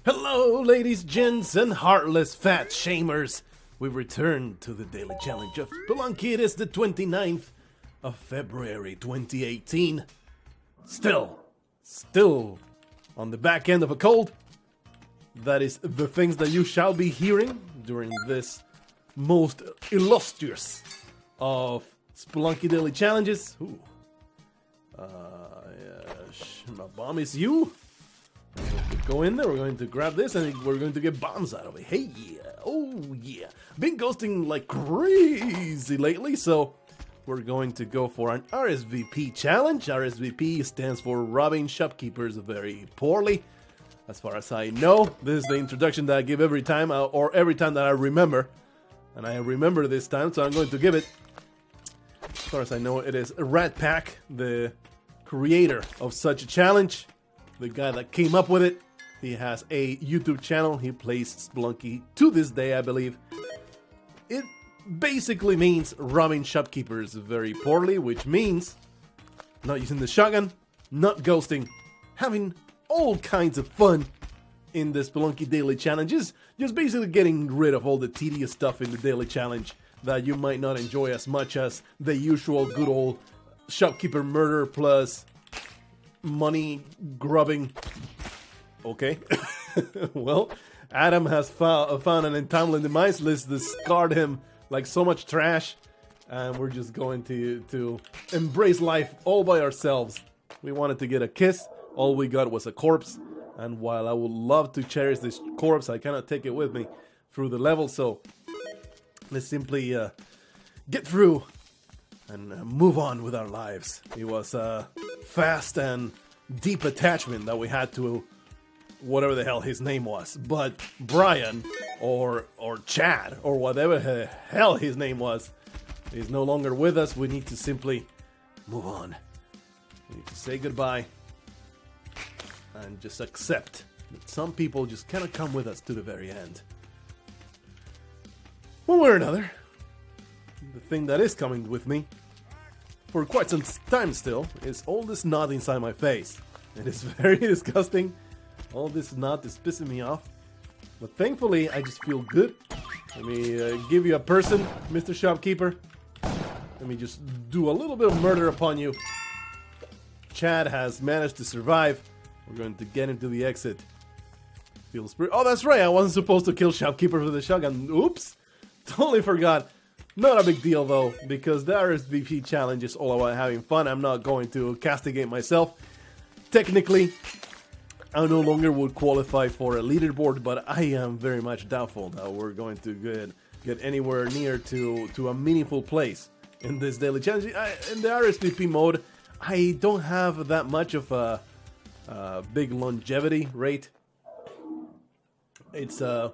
Hello, ladies, gents, and heartless fat shamers. We return to the daily challenge of Spelunky. It is the 29th of February 2018. Still on the back end of a cold. That is the things that you shall be hearing during this most illustrious of Spelunky daily challenges. Ooh. My bomb is you. We're going to go in there, we're going to grab this, and we're going to get bombs out of it. Hey, yeah. Oh, yeah. Been ghosting like crazy lately, so we're going to go for an RSVP challenge. RSVP stands for robbing shopkeepers very poorly. As far as I know, this is the introduction that I give every time, or every time that I remember. And I remember this time, so I'm going to give it. As far as I know, it is Rat Pack, the creator of such a challenge. The guy that came up with it. He has a YouTube channel. He plays Spelunky to this day, I believe. It basically means robbing shopkeepers very poorly, which means not using the shotgun, not ghosting, having all kinds of fun in the Spelunky daily challenges. Just basically getting rid of all the tedious stuff in the daily challenge that you might not enjoy as much as the usual good old shopkeeper murder plus money grubbing. Okay. Well, Adam has found an entangling demise list that scarred him like so much trash, and we're just going to embrace life all by ourselves. We wanted to get a kiss, all we got was a corpse, and while I would love to cherish this corpse, I cannot take it with me through the level, so let's simply get through and move on with our lives. It was a fast and deep attachment that we had to whatever the hell his name was. But Brian, or Chad, or whatever the hell his name was, is no longer with us. We need to simply move on. We need to say goodbye and just accept that some people just cannot come with us to the very end. One way or another, the thing that is coming with me for quite some time still is all this snot inside my face. It is very disgusting. All this snot is pissing me off. But thankfully, I just feel good. Let me give you a person, Mr. Shopkeeper. Let me just do a little bit of murder upon you. Chad has managed to survive. We're going to get him to the exit. Feels pretty. Oh, that's right. I wasn't supposed to kill Shopkeeper with a shotgun. Oops. Totally forgot. Not a big deal, though, because the RSVP challenge is all about having fun. I'm not going to castigate myself. Technically, I no longer would qualify for a leaderboard, but I am very much doubtful that we're going to get anywhere near to a meaningful place in this daily challenge. In the RSVP mode, I don't have that much of a big longevity rate. It's kind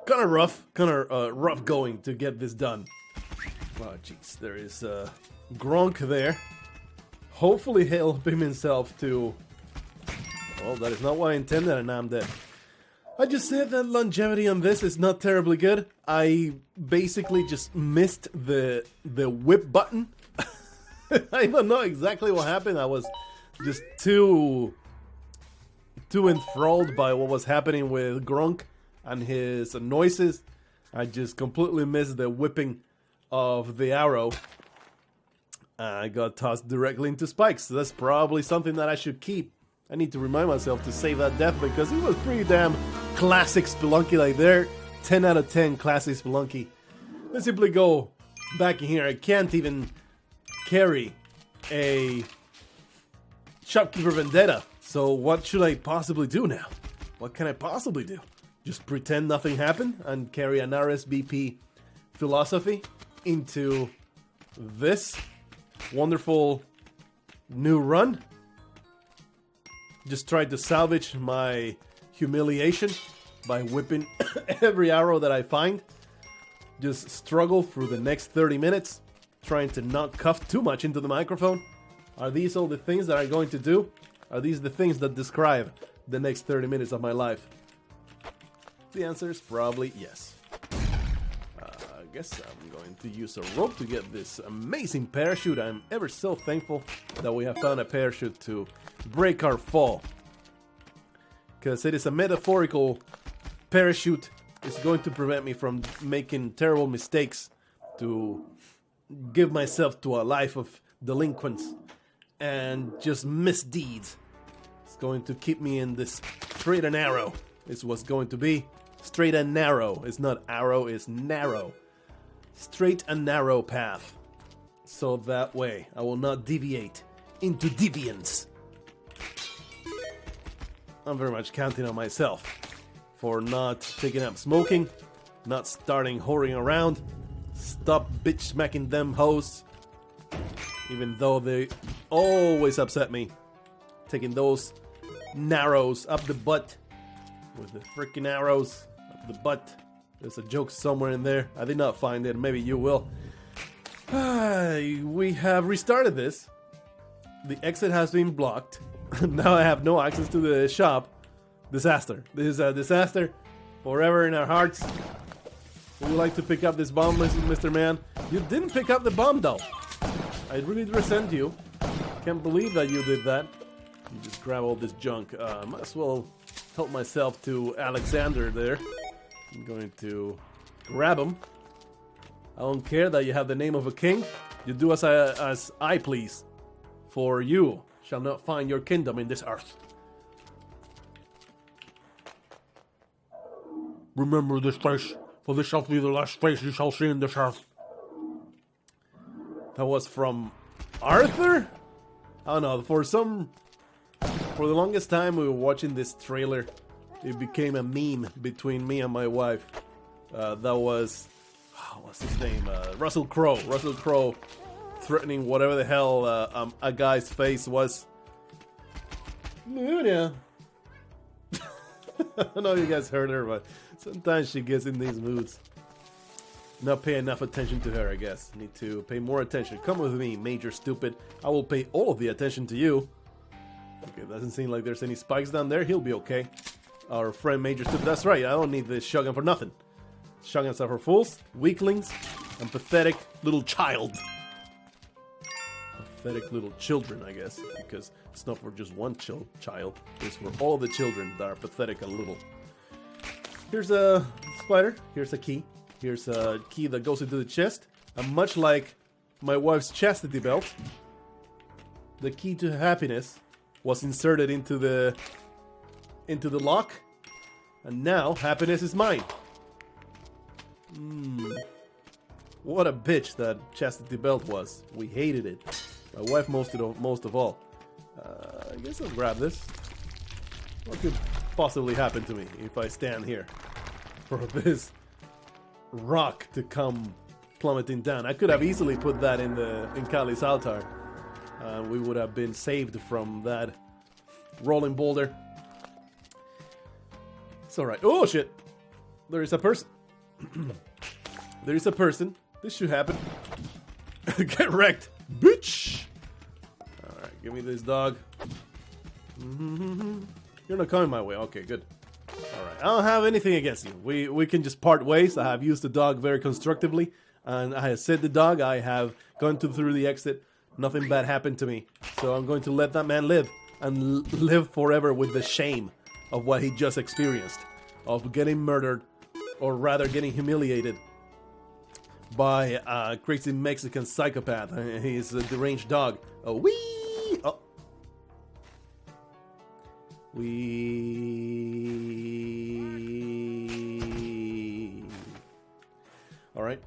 of rough going to get this done. Oh, jeez, there is Gronk there. Hopefully he'll beam himself to... Well, that is not what I intended, and now I'm dead. I just said that longevity on this is not terribly good. I basically just missed the whip button. I don't know exactly what happened. I was just too enthralled by what was happening with Gronk and his noises. I just completely missed the whipping of the arrow. I got tossed directly into spikes. So that's probably something that I should keep. I need to remind myself to save that death because it was pretty damn classic Spelunky. Like there, 10 out of 10 classic Spelunky. Let's simply go back in here. I can't even carry a Shopkeeper Vendetta. So what should I possibly do now? What can I possibly do? Just pretend nothing happened and carry an RSVP philosophy into this wonderful new run? Just try to salvage my humiliation by whipping every arrow that I find. Just struggle through the next 30 minutes, trying to not cough too much into the microphone. Are these all the things that I'm going to do? Are these the things that describe the next 30 minutes of my life? The answer is probably yes. I guess I'm going to use a rope to get this amazing parachute. I'm ever so thankful that we have found a parachute to break our fall. because it is a metaphorical parachute. It's going to prevent me from making terrible mistakes to give myself to a life of delinquents and just misdeeds. It's going to keep me in this straight and narrow. It's what's going to be straight and narrow. It's not arrow, it's narrow. Straight and narrow path. So that way I will not deviate into deviance. I'm very much counting on myself for not taking up smoking, not starting whoring around, stop bitch smacking them hoes, even though they always upset me. Taking those narrows up the butt with the freaking arrows up the butt. There's a joke somewhere in there. I did not find it. Maybe you will. We have restarted this. The exit has been blocked. Now I have no access to the shop. Disaster. This is a disaster. Forever in our hearts. Would you like to pick up this bomb, Mr. Man? You didn't pick up the bomb, though. I really resent you. Can't believe that you did that. You just grab all this junk. Might as well help myself to Alexander there. I'm going to grab him. I don't care that you have the name of a king. You do as I please. For you shall not find your kingdom in this earth. Remember this place, for this shall be the last face you shall see in this earth. That was from Arthur? I don't know, for the longest time we were watching this trailer. It became a meme between me and my wife. That was, what's his name? Russell Crowe. Russell Crowe threatening whatever the hell a guy's face was. Yeah. I don't know if you guys heard her, but sometimes she gets in these moods. Not pay enough attention to her, I guess. Need to pay more attention. Come with me, Major Stupid. I will pay all of the attention to you. Okay, doesn't seem like there's any spikes down there. He'll be okay. Our friend Major Stupid. That's right, I don't need this shotgun for nothing. Shotguns are for fools, weaklings, and pathetic little child. Pathetic little children, I guess, because it's not for just one child. It's for all the children that are pathetic and little. Here's a spider. Here's a key. Here's a key that goes into the chest. And much like my wife's chastity belt, the key to happiness was inserted into the lock, and now happiness is mine. What a bitch that chastity belt was. We hated it. My wife most of all. I guess I'll grab this. What could possibly happen to me if I stand here for this rock to come plummeting down? I could have easily put that in Kali's altar. We would have been saved from that rolling boulder. It's alright. Oh shit! There is a person. There is a person. This should happen. Get wrecked, bitch! Alright, give me this dog. You're not coming my way. Okay, good. Alright, I don't have anything against you. We can just part ways. I have used the dog very constructively. And I have said the dog. I have gone through the exit. Nothing bad happened to me. So I'm going to let that man live. And live forever with the shame of what he just experienced. Of getting murdered. Or rather getting humiliated. By a crazy Mexican psychopath. He's a deranged dog. Oh, wee! Oh. Wee. Alright.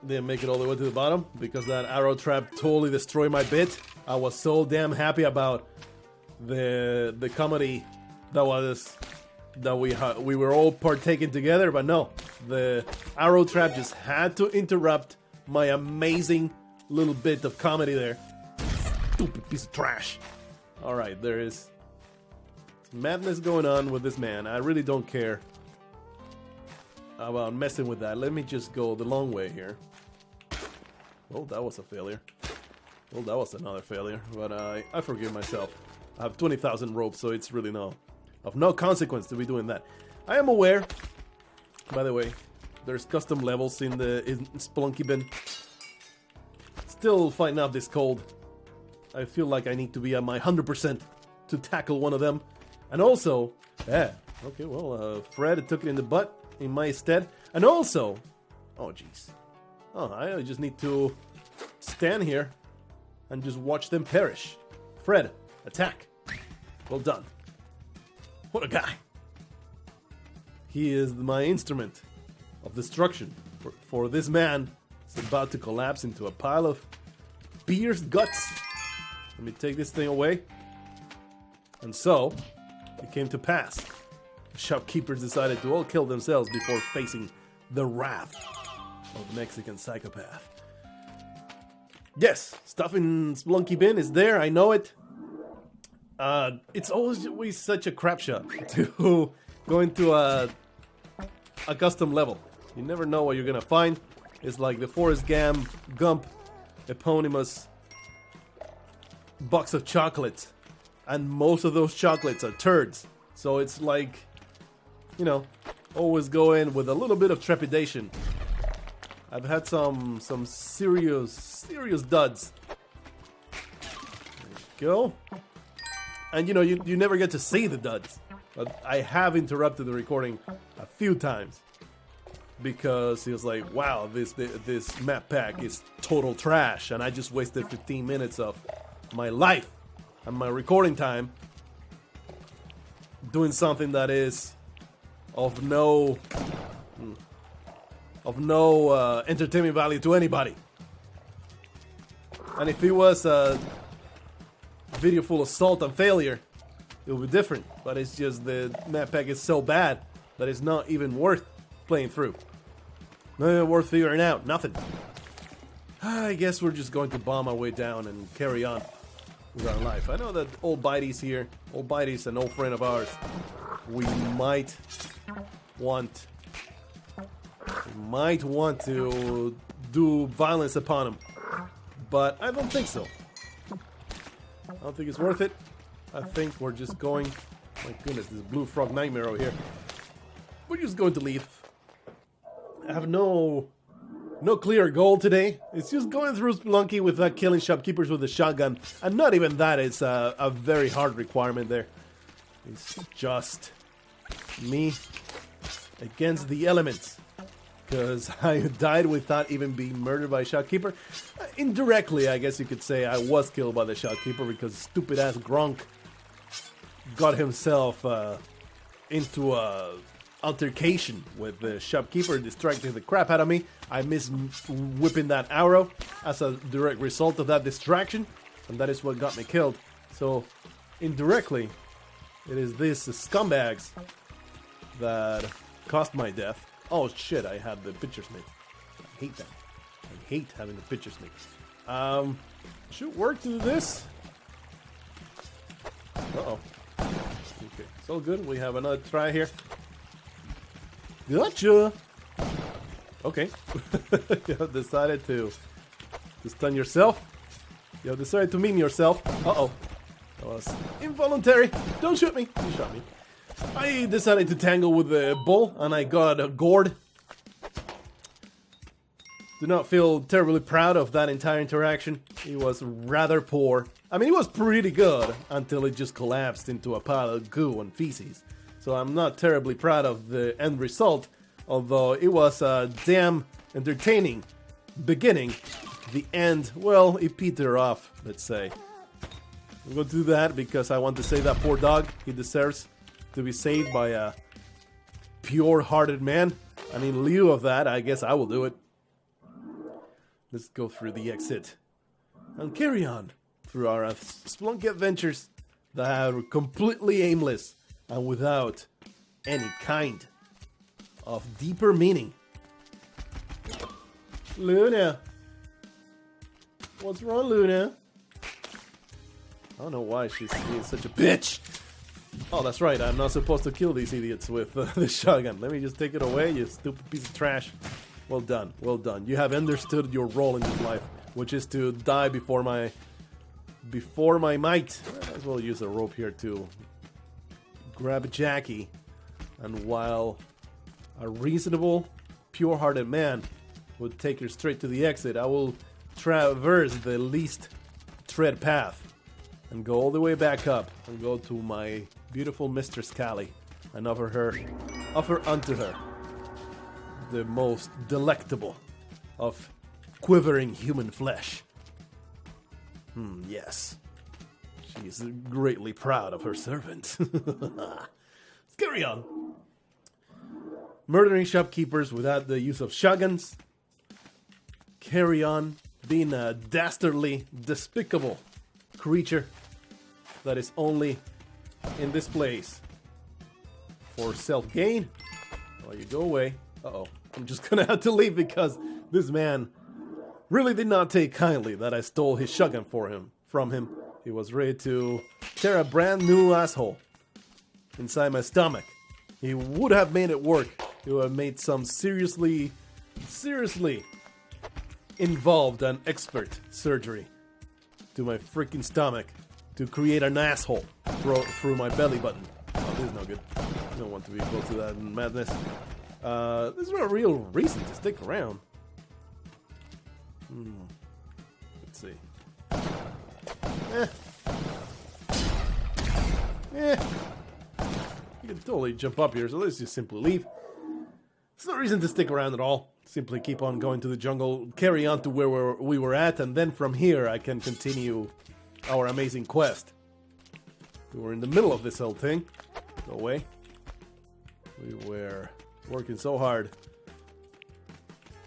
Didn't make it all the way to the bottom because that arrow trap totally destroyed my bit. I was so damn happy about the comedy that we were all partaking together, but no, the arrow trap just had to interrupt my amazing little bit of comedy there. Stupid piece of trash. Alright, there is madness going on with this man. I really don't care about messing with that. Let me just go the long way here. Oh, that was a failure. Well, that was another failure, but I forgive myself. I have 20,000 ropes, so it's really of no consequence to be doing that. I am aware, by the way, there's custom levels in Spelunky bin. Still fighting out this cold. I feel like I need to be at my 100% to tackle one of them. And also, Yeah. Okay, well, Fred took it in the butt in my stead. And also... Oh, jeez. Oh, I just need to stand here and just watch them perish. Fred, attack. Well done. What a guy. He is my instrument of destruction. For this man is about to collapse into a pile of pierced guts. Let me take this thing away. And so, it came to pass. The shopkeepers decided to all kill themselves before facing the wrath of the Mexican psychopath. Yes, stuff in Spelunky bin is there, I know it. It's always such a crap shot to go into a custom level. You never know what you're gonna find. It's like the Forrest Gump eponymous box of chocolates, and most of those chocolates are turds. So it's like, you know, always go in with a little bit of trepidation. I've had some serious duds. There you go. And you know, you never get to see the duds. But I have interrupted the recording a few times because he was like, wow, this map pack is total trash, and I just wasted 15 minutes of my life and my recording time doing something that is of no entertainment value to anybody. And if it was a video full of salt and failure, it would be different. But it's just the map pack is so bad that it's not even worth playing through. Not even worth figuring out. Nothing. I guess we're just going to bomb our way down and carry on with our life. I know that old Bitey's here. Old Bitey's an old friend of ours. We might want to do violence upon him, but I don't think so. I don't think it's worth it. I think we're just going... My goodness, this blue frog nightmare over here. We're just going to leave. I have no clear goal today. It's just going through Spelunky with killing shopkeepers with a shotgun, and not even that is a very hard requirement there. It's just me against the elements. Because I died without even being murdered by a shopkeeper. Indirectly, I guess you could say I was killed by the shopkeeper because stupid-ass Gronk got himself into a altercation with the shopkeeper, distracting the crap out of me. I missed whipping that arrow as a direct result of that distraction, and that is what got me killed. So, indirectly, it is these scumbags that caused my death. Oh shit, I had the picture snake. I hate that. I hate having the picture snake. Should work to do this. Uh-oh. Okay, it's all good. We have another try here. Gotcha! Okay. You have decided to stun yourself. You have decided to meme yourself. Uh-oh. That was involuntary. Don't shoot me. You shot me. I decided to tangle with the bull, and I got gored. Do not feel terribly proud of that entire interaction. It was rather poor. I mean, it was pretty good until it just collapsed into a pile of goo and feces. So I'm not terribly proud of the end result, although it was a damn entertaining beginning. The end, well, it petered off, let's say. I'm going to do that because I want to save that poor dog. He deserves to be saved by a pure-hearted man. And in lieu of that, I guess I will do it. Let's go through the exit and carry on through our Spelunky adventures that are completely aimless and without any kind of deeper meaning. Luna! What's wrong, Luna? I don't know why she's being such a bitch. Oh, that's right. I'm not supposed to kill these idiots with the shotgun. Let me just take it away, you stupid piece of trash. Well done. Well done. You have understood your role in this life, which is to die before my might. I might as well use a rope here to grab Jackie. And while a reasonable, pure-hearted man would take her straight to the exit, I will traverse the least tread path and go all the way back up and go to my beautiful Mistress Callie and offer unto her the most delectable of quivering human flesh. Yes. She is greatly proud of her servant. Let's carry on. Murdering shopkeepers without the use of shotguns. Carry on being a dastardly, despicable creature that is only in this place for self-gain. Oh, you go away. Uh-oh. I'm just gonna have to leave because this man really did not take kindly that I stole his shotgun from him. He was ready to tear a brand new asshole inside my stomach. He would have made it work. He would have made some seriously involved and expert surgery to my freaking stomach to create an asshole through my belly button. Oh, this is no good. I don't want to be close to that madness. There's no real reason to stick around. Let's see. You can totally jump up here, so let's just simply leave. There's no reason to stick around at all. Simply keep on going to the jungle, carry on to where we were at, and then from here I can continue our amazing quest. We were in the middle of this whole thing. Go away. We were working so hard.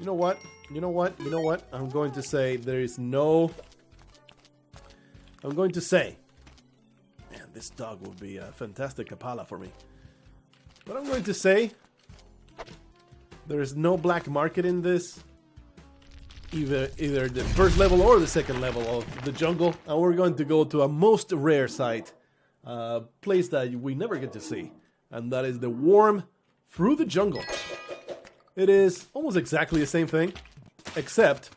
You know what? I'm going to say there is no... I'm going to say... Man, this dog would be a fantastic Kapala for me. But I'm going to say... There is no black market in this. Either the first level or the second level of the jungle. And we're going to go to a most rare site. Place that we never get to see. And that is the worm through the jungle. It is almost exactly the same thing. Except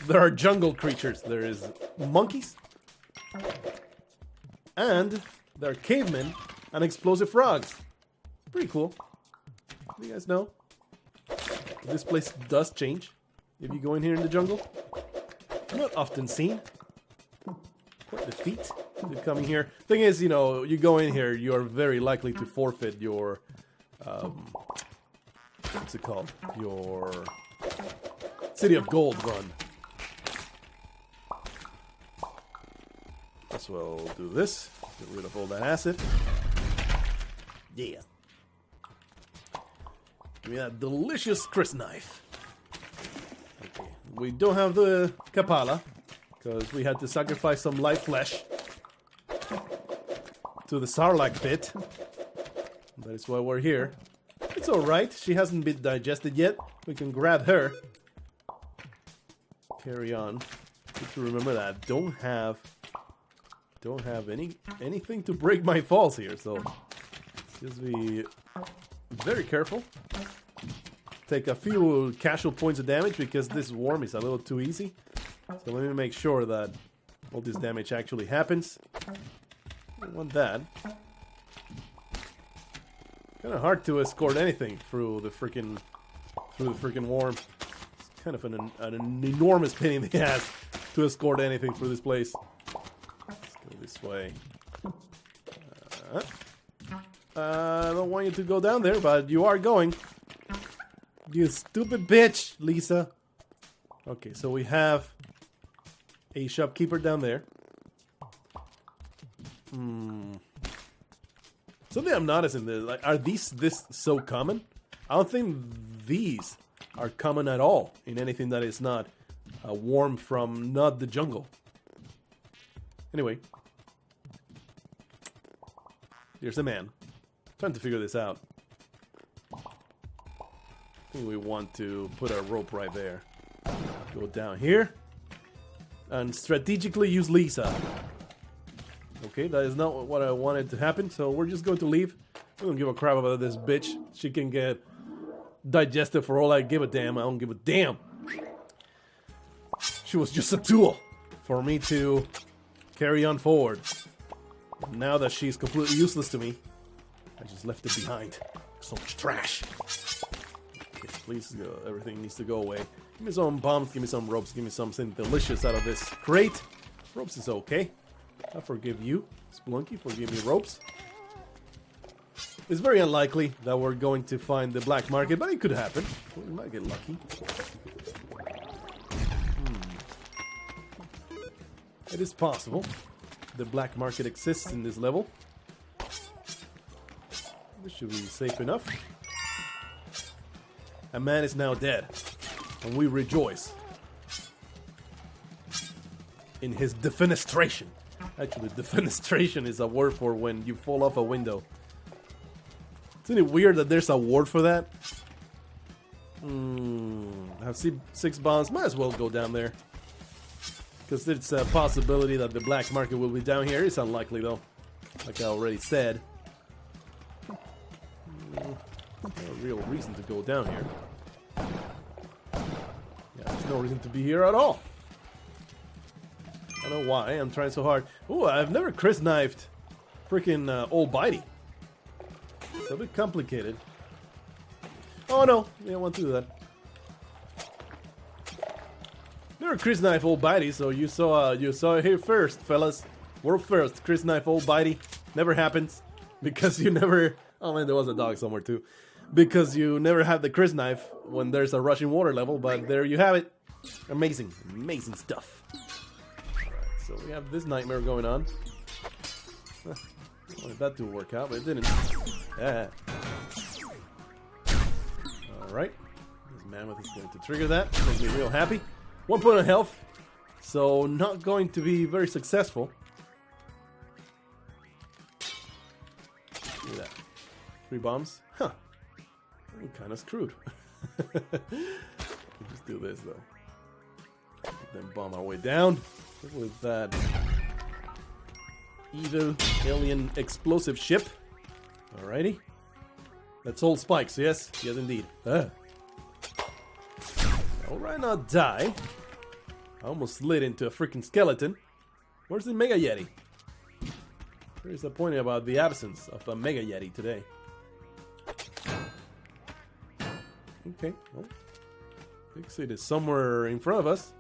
there are jungle creatures. There is monkeys. And there are cavemen and explosive frogs. Pretty cool. You guys know? This place does change if you go in here in the jungle. Not often seen. Quite the feat to coming here. Thing is, you know, you go in here, you are very likely to forfeit your... what's it called? Your City of Gold run. Guess we'll do this. Get rid of all that acid. Yeah. Give me that delicious crisp knife. Okay. We don't have the Kapala, because we had to sacrifice some live flesh to the Sarlacc pit. That is why we're here. It's alright, she hasn't been digested yet. We can grab her. Carry on. Good to remember that. Don't have anything to break my falls here, so just be very careful. Take a few casual points of damage because this worm is a little too easy. So let me make sure that all this damage actually happens. I don't want that. Kind of hard to escort anything through the freaking worm. It's kind of an enormous pain in the ass to escort anything through this place. Let's go this way. I don't want you to go down there, but you are going. You stupid bitch, Lisa. Okay, so we have a shopkeeper down there. Something I'm noticing is, like, are this so common? I don't think these are common at all in anything that is not a worm from not the jungle. Anyway, here's a man trying to figure this out. I think we want to put our rope right there. Go down here and strategically use Lisa. Okay, that is not what I wanted to happen, so we're just going to leave. I don't give a crap about this bitch. She can get digested for all I give a damn. I don't give a damn. She was just a tool for me to carry on forward. Now that she's completely useless to me, I just left it behind. So much trash. Okay, please go. Everything needs to go away. Give me some bombs, give me some ropes, give me something delicious out of this crate. Ropes is okay. I forgive you, Spelunky, for giving me ropes. It's very unlikely that we're going to find the black market, but it could happen. We might get lucky. It is possible. The black market exists in this level. This should be safe enough. A man is now dead, and we rejoice in his defenestration. Actually, defenestration is a word for when you fall off a window. Isn't it weird that there's a word for that? I have 6 bombs. Might as well go down there. Because it's a possibility that the black market will be down here. It's unlikely though. Like I already said. No real reason to go down here. Yeah, there's no reason to be here at all. I don't know why. I'm trying so hard. Ooh, I've never Chris knifed freaking Old Bitey. It's a bit complicated. Oh no, you don't want to do that. Never Chris knife Old Bitey, so you saw it here first, fellas. World first, Chris knife Old Bitey. Never happens because you never. Oh man, there was a dog somewhere too. Because you never have the Chris knife when there's a rushing water level, but there you have it. Amazing, amazing stuff. Alright, so we have this nightmare going on. I wanted that to work out, but it didn't. Yeah. Alright. This mammoth is going to trigger that. Makes me real happy. 1 point of health. So not going to be very successful. Look at that. 3 bombs. Huh. I'm kind of screwed. Just do this though. Then bomb our way down with that evil alien explosive ship. Alrighty. That's all spikes, yes? Yes, indeed. Alright, now die. I almost slid into a freaking skeleton. Where's the Mega Yeti? Very disappointed about the absence of a Mega Yeti today. Okay, well. Exit is somewhere in front of us.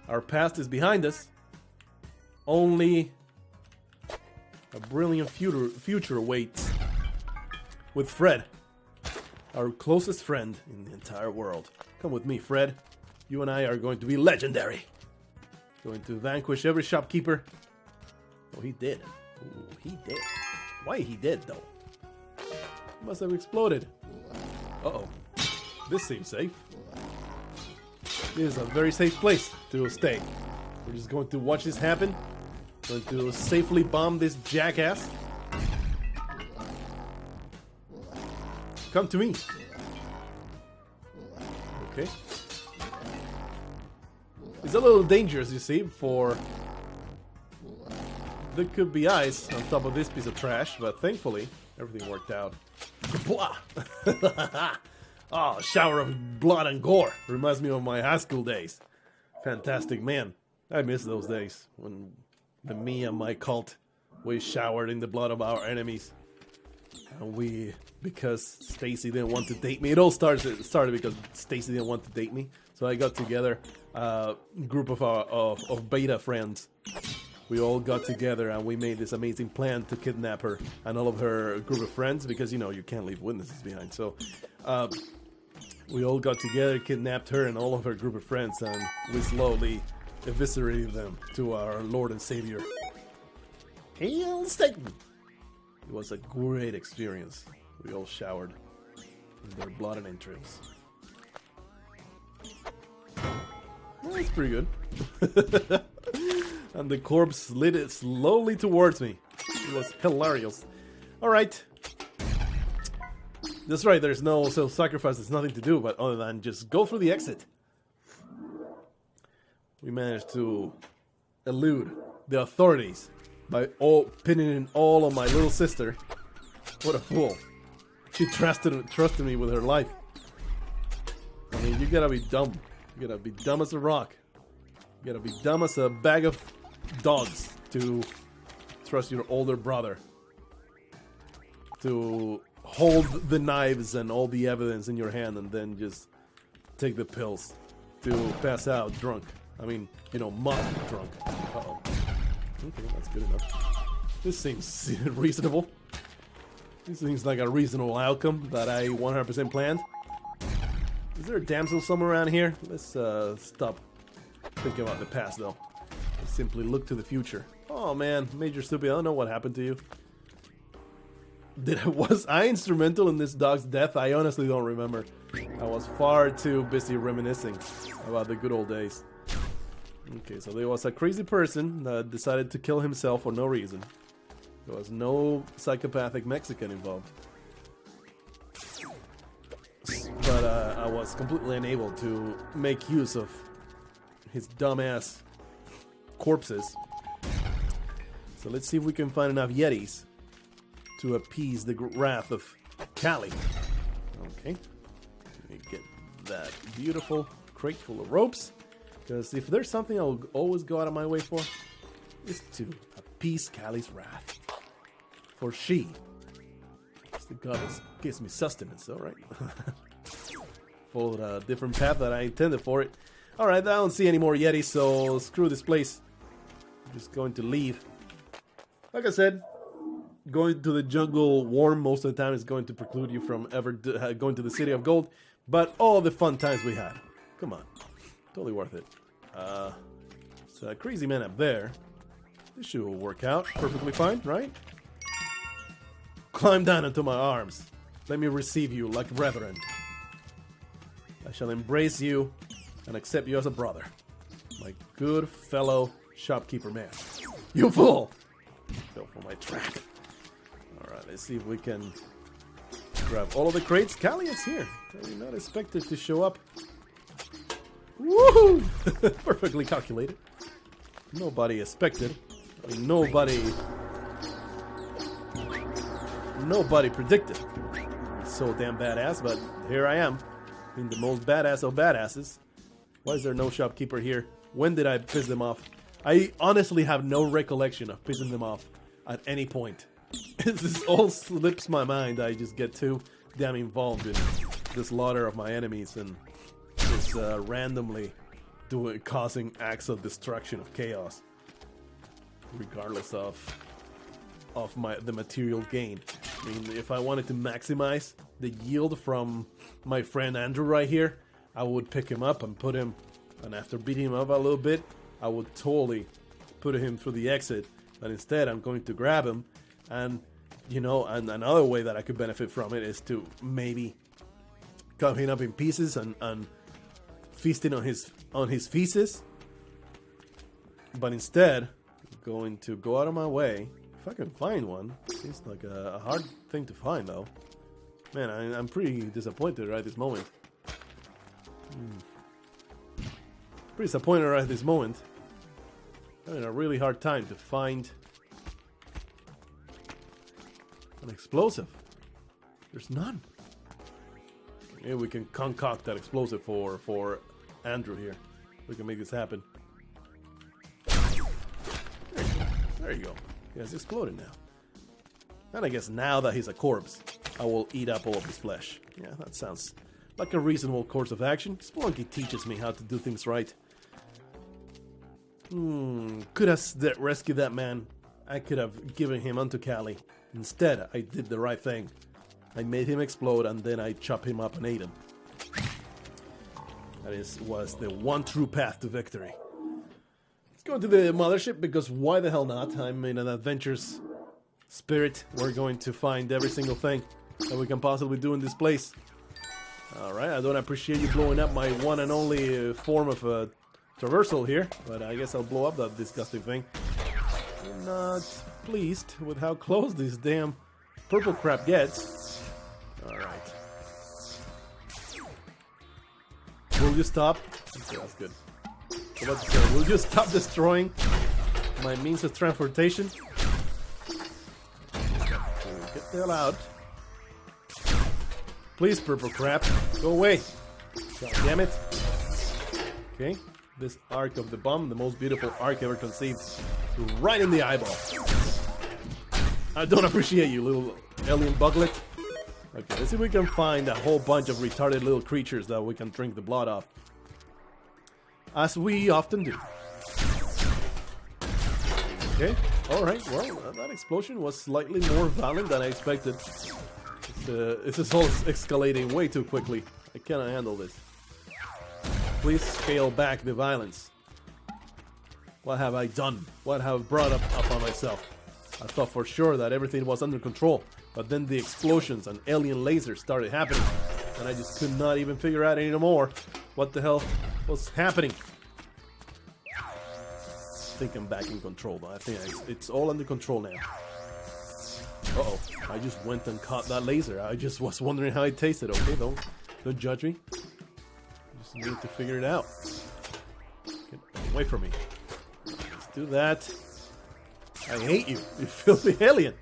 Our past is behind us. Only a brilliant future awaits. With Fred, our closest friend in the entire world. Come with me, Fred. You and I are going to be legendary. Going to vanquish every shopkeeper. Oh, he did. Ooh, he did. Why he did, though? He must have exploded. Uh-oh. This seems safe. This is a very safe place to stay. We're just going to watch this happen. Going to safely bomb this jackass. Come to me. Okay. It's a little dangerous, you see, for... There could be ice on top of this piece of trash, but thankfully, everything worked out. Oh, shower of blood and gore. Reminds me of my high school days. Fantastic, man. I miss those days when me and my cult, we showered in the blood of our enemies. And we, because Stacy didn't want to date me. It all started because Stacy didn't want to date me. So I got together a group of beta friends. We all got together and we made this amazing plan to kidnap her and all of her group of friends because, you know, you can't leave witnesses behind. So we all got together, kidnapped her and all of her group of friends, and we slowly eviscerated them to our Lord and Savior. Hail Satan! It was a great experience. We all showered in their blood and entrails. Well, that's pretty good. And the corpse slid it slowly towards me. It was hilarious. Alright. That's right, there's no self-sacrifice, there's nothing to do but other than just go through the exit. We managed to elude the authorities by pinning in all on my little sister. What a fool. She trusted me with her life. I mean, you gotta be dumb. You gotta be dumb as a rock. You gotta be dumb as a bag of dogs to trust your older brother to hold the knives and all the evidence in your hand and then just take the pills to pass out drunk. I mean, you know, mock drunk. Uh-oh. Okay, that's good enough. This seems reasonable. This seems like a reasonable outcome that I 100% planned. Is there a damsel somewhere around here? Let's stop thinking about the past though. Let's simply look to the future. Oh man, Major Stupid, I don't know what happened to you. Was I instrumental in this dog's death? I honestly don't remember. I was far too busy reminiscing about the good old days. Okay, so there was a crazy person that decided to kill himself for no reason. There was no psychopathic Mexican involved. But I was completely unable to make use of his dumbass corpses. So let's see if we can find enough Yetis to appease the wrath of Callie. Okay. Let me get that beautiful crate full of ropes. Because if there's something I'll always go out of my way for, is to appease Callie's wrath. For she is the goddess gives me sustenance, alright? Followed a different path that I intended for it. Alright, I don't see any more Yetis, so screw this place. I'm just going to leave. Like I said, going to the jungle warm most of the time is going to preclude you from ever going to the City of Gold. But all the fun times we had. Come on. Totally worth it. It's a crazy man up there. This should work out perfectly fine, right? Climb down into my arms. Let me receive you like brethren. I shall embrace you and accept you as a brother. My good fellow shopkeeper man. You fool! Fell for my trap. Alright, let's see if we can grab all of the crates. Callie is here. I did not expect her to show up. Woohoo! Perfectly calculated. Nobody expected. I mean, nobody predicted. It's so damn badass, but here I am. Being the most badass of badasses. Why is there no shopkeeper here? When did I piss them off? I honestly have no recollection of pissing them off at any point. This all slips my mind. I just get too damn involved in the slaughter of my enemies and just randomly causing acts of destruction, of chaos, regardless of the material gain. I mean, if I wanted to maximize the yield from my friend Andrew right here, I would pick him up and put him, and after beating him up a little bit, I would totally put him through the exit. But instead, I'm going to grab him, and you know, and another way that I could benefit from it is to maybe cut him up in pieces and feasting on his feces. But instead, I'm going to go out of my way. If I can find one, it's like a hard thing to find, though. Man, I'm pretty disappointed right this moment. Pretty disappointed right this moment. Having a really hard time to find an explosive. There's none. Maybe we can concoct that explosive for Andrew here. We can make this happen. There you go. He has exploded now. And I guess now that he's a corpse, I will eat up all of his flesh. Yeah, that sounds like a reasonable course of action. Spelunky teaches me how to do things right. Could have rescued that man. I could have given him unto Callie. Instead, I did the right thing. I made him explode and then I chopped him up and ate him. That was the one true path to victory. Let's go to the Mothership, because why the hell not? I'm in an adventurous spirit. We're going to find every single thing that we can possibly do in this place. Alright, I don't appreciate you blowing up my one and only form of traversal here, but I guess I'll blow up that disgusting thing. I'm not pleased with how close this damn purple crap gets. Alright. Will you stop? Okay, that's good. What about to say, will you stop destroying my means of transportation? Get the hell out. Please, purple crap, go away. God damn it. Okay, this arc of the bomb, the most beautiful arc ever conceived, right in the eyeball. I don't appreciate you, little alien buglet. Okay, let's see if we can find a whole bunch of retarded little creatures that we can drink the blood off. As we often do. Okay, alright, well, that explosion was slightly more violent than I expected. This is all escalating way too quickly. I cannot handle this. Please scale back the violence. What have I done? What have I brought up on myself? I thought for sure that everything was under control, but then the explosions and alien lasers started happening, and I just could not even figure out anymore what the hell was happening. I think I'm back in control, but I think it's all under control now. Uh-oh, I just went and caught that laser. I just was wondering how it tasted. Okay, don't judge me. Just need to figure it out. Get away from me. Let's do that. I hate you, you filthy alien.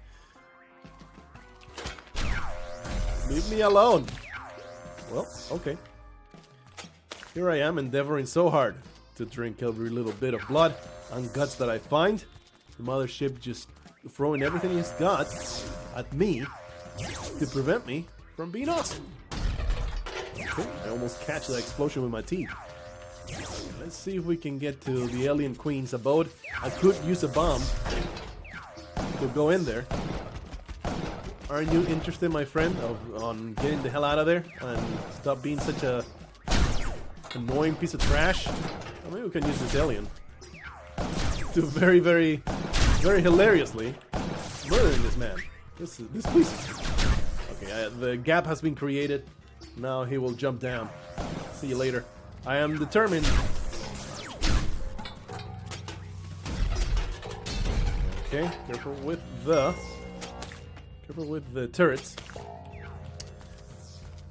Leave me alone. Well, okay. Here I am endeavoring so hard to drink every little bit of blood and guts that I find. The Mothership just throwing everything he's got at me to prevent me from being awesome. Okay, I almost catch that explosion with my teeth. Let's see if we can get to the alien queen's abode. I could use a bomb to go in there. Aren't you interested, my friend, on getting the hell out of there and stop being such a annoying piece of trash? Well, maybe we can use this alien to very, very, very hilariously murdering this man. This piece. Okay, the gap has been created. Now he will jump down. See you later. I am determined. Okay, careful with the turrets.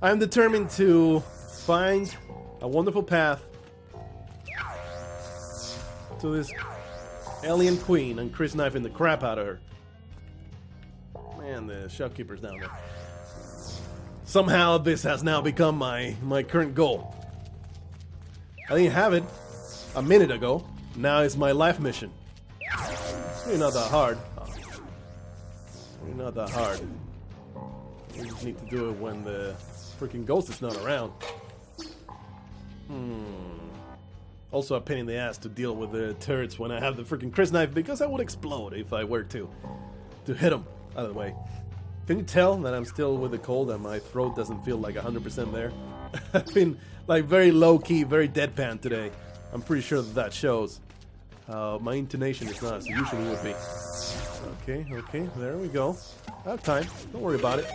I am determined to find a wonderful path to this alien queen and Chris knifing the crap out of her. Man, the shopkeeper's down there. Somehow this has now become my current goal. I didn't have it a minute ago. Now it's my life mission. It's really not that hard. Really not that hard. We just need to do it when the freaking ghost is not around. Also a pain in the ass to deal with the turrets when I have the freaking Chris knife, because I would explode if I were to hit them out of the way. Can you tell that I'm still with the cold and my throat doesn't feel like 100% there? I've been like very low-key, very deadpan today. I'm pretty sure that shows. My intonation is not as it usually would be. Okay, there we go. I have time, don't worry about it.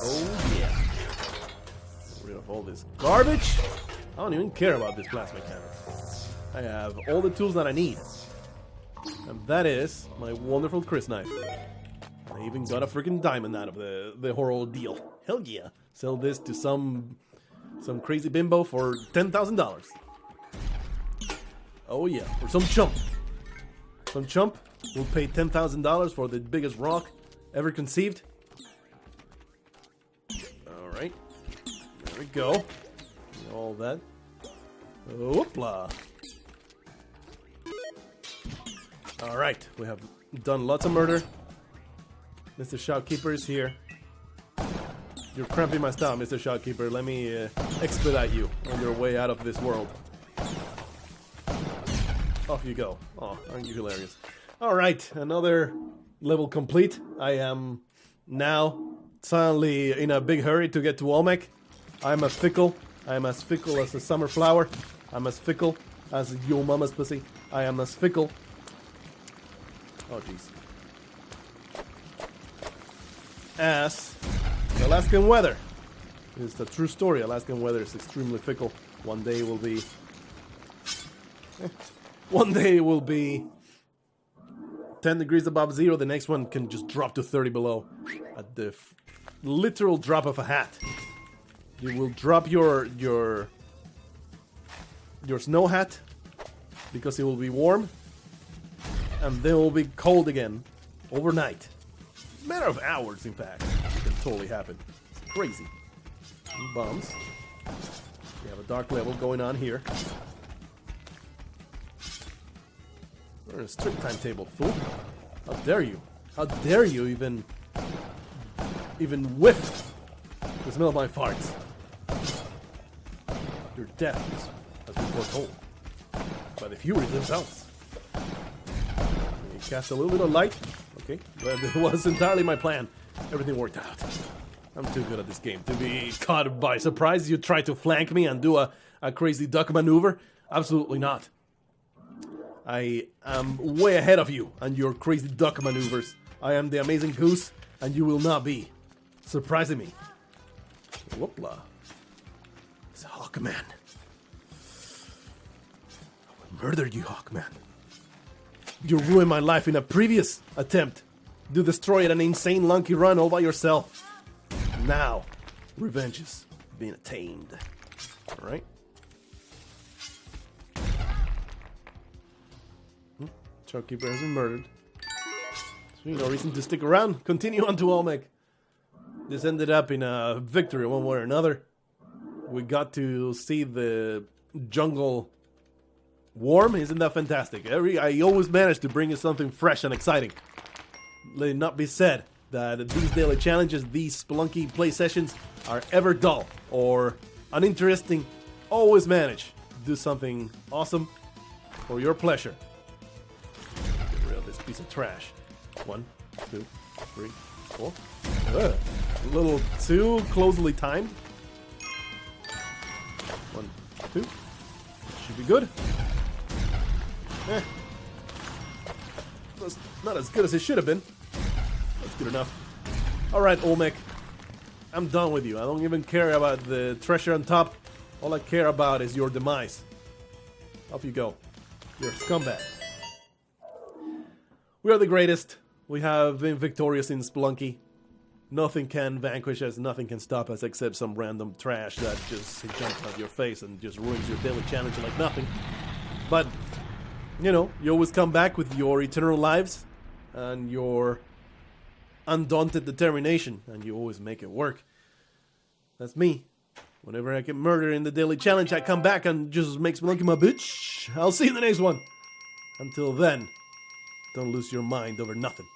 Oh yeah. Get rid of all this garbage. I don't even care about this plasma cannon. I have all the tools that I need. And that is my wonderful Chris knife. I even got a freaking diamond out of the whole deal. Hell yeah. Sell this to some crazy bimbo for $10,000. Oh yeah, for some chump. Some chump will pay $10,000 for the biggest rock ever conceived. Alright. There we go. All that. Whoopla. Alright, we have done lots of murder. Mr. Shopkeeper is here. You're cramping my style, Mr. Shopkeeper. Let me expedite you on your way out of this world. Off you go. Oh, aren't you hilarious? Alright, another level complete. I am now suddenly in a big hurry to get to Olmec. I'm as fickle as a summer flower. I'm as fickle as your mama's pussy. I am as fickle. Oh, jeez. As the Alaskan weather. It's a true story. Alaskan weather is extremely fickle. One day will be... One day it will be 10 degrees above zero. The next one can just drop to 30 below. At the literal drop of a hat. You will drop your snow hat because it will be warm, and then it will be cold again overnight. Matter of hours, in fact. It can totally happen. It's crazy. Bombs. We have a dark level going on here. We're in a strict timetable, fool. How dare you? How dare you even whiff the smell of my farts? Your death has been foretold by the Furies themselves. cast a little bit of light. Okay, but it was entirely my plan. Everything worked out. I'm too good at this game to be caught by surprise. You try to flank me and do a crazy duck maneuver? Absolutely not. I am way ahead of you and your crazy duck maneuvers. I am the amazing goose, and you will not be surprising me. Whoopla. It's Hawkman. I will murder you, Hawkman. You ruined my life in a previous attempt to destroy an insane Lunky run all by yourself. Now, revenge is being attained. Alright? Shopkeeper has been murdered. So, no reason to stick around. Continue on to Olmec. This ended up in a victory one way or another. We got to see the jungle warm. Isn't that fantastic? I always manage to bring you something fresh and exciting. Let it not be said that these daily challenges, these Spelunky play sessions, are ever dull or uninteresting. Always manage to do something awesome for your pleasure. Get rid of this piece of trash. 1, 2, 3, 4. A little too closely timed. 1, 2. Should be good. That's not as good as it should have been. That's good enough. Alright, Olmec. I'm done with you. I don't even care about the treasure on top. All I care about is your demise. Off you go. You're a scumbag. We are the greatest. We have been victorious in Spelunky. Nothing can vanquish us, nothing can stop us except some random trash that just jumps out your face and just ruins your daily challenge like nothing. But, you know, you always come back with your eternal lives and your undaunted determination, and you always make it work. That's me. Whenever I get murdered in the daily challenge, I come back and just make Spelunky my bitch. I'll see you in the next one. Until then, don't lose your mind over nothing.